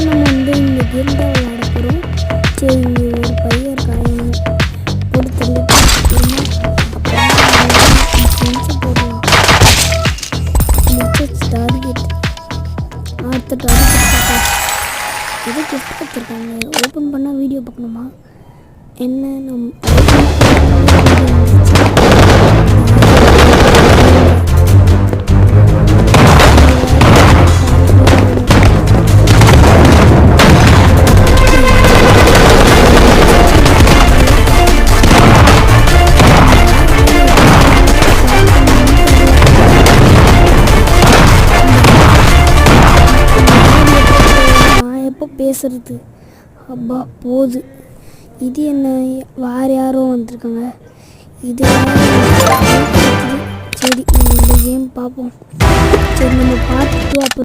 நம்ம வந்து இந்த கேம் தான் விளையாட போகிறோம். சரி, இங்கே ஒரு பையன் இருக்கான், போட்டு தள்ளிட்டு போடுறோம். டார்கெட் அடுத்த டார்கெட் எது கிஃப்ட் கொடுத்துருக்காங்க. ஓப்பன் பண்ணால் வீடியோ பார்க்கணுமா என்ன? பேசுறது அப்பா போகுது. இது என்ன, வேறு யாரும் வந்திருக்காங்க. இது சரி, இந்த கேம் பார்ப்போம். சரி, நம்ம பார்த்துட்டு அப்புறம்